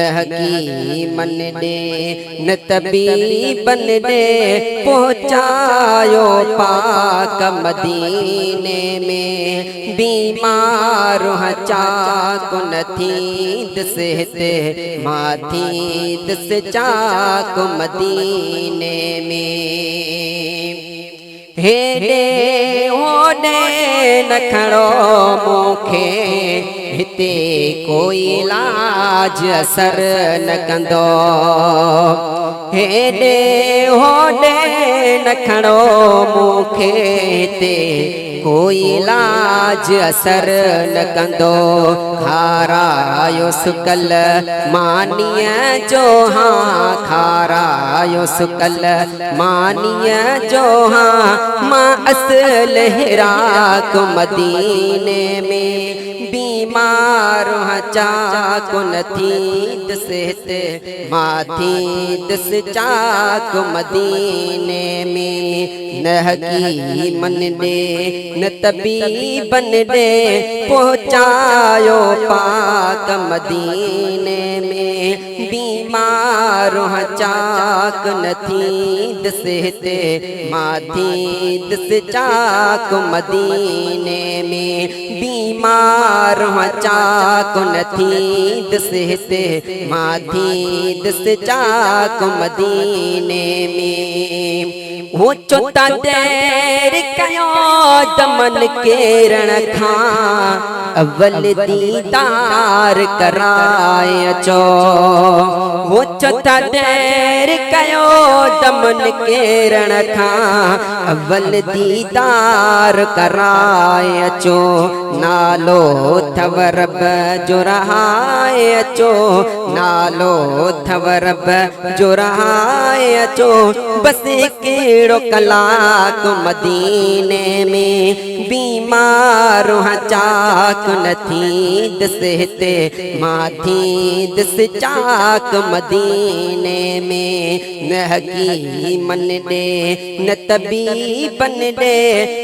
हकीमन ने न तबीबन ने पहुँचायो पाक मदीने में। बीमार चाक नथी सेहते माथी दस चाक मदीने में। हेडे होडे न खड़ो मूंखे हिते कोई इलाज असर न कंदो। हेडे होडे न खड़ो मूंखे हिते कोई इलाज असर न कंदो। खारायो सुकल मानिया जो हाँ, खारायो सुकल मानिया जो हाँ, मां असल हिराक मदीने में। बीमार चाक नथी सेहते माथी दस चाक मदीने में। न हकीमन ने न तबीबन ने पहुँचायो पाक मदीने में। बीमार चाक नथी सेहते माथी दस चाक मदीने में। बीमार चाक नथी सेहते माथी दस चाक मदीने में। हो चोता देर कयो दमन केरण खां, अव्वल दीदार कराए अचो। हो चोता देर कयो दमन केरण खां, अव्वल दीदार कराए अचो। नालो थव रब जो रहाए अचो, नालो थव रब जो रहाए अचो। बस केड़ो कलाक मदीने में। बीमार चाक नथी सेहते माथी दस चाक मदीने में। न हकीमन ने न तबीबन ने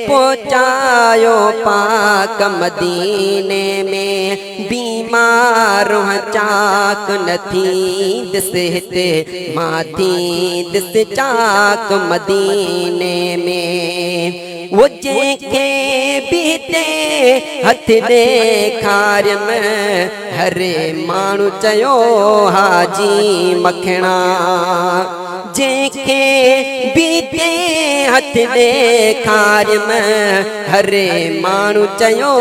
पहुँचायो पाक मदीने में। बीमार चाक नथी सेहते माथी दस चाक मदीने में। वो जेके बीते हथ ॾेखारियम, हरे माण्हू चयो हाजी मखणा। जेके बीते हथ ॾेखारियम, हरे माण्हू चयो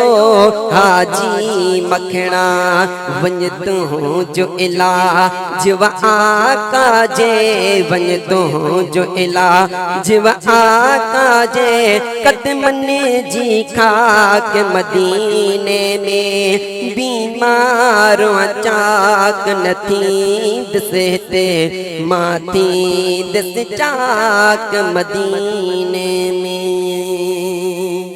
हाजी मखणा। वञ तूं जो इलाज व आका जे, वञ तूं जो इलाज व आका जे। कदमन जी खाक मदीने में। बीमार चाक नथी सेहते माथी दस चाक मदीने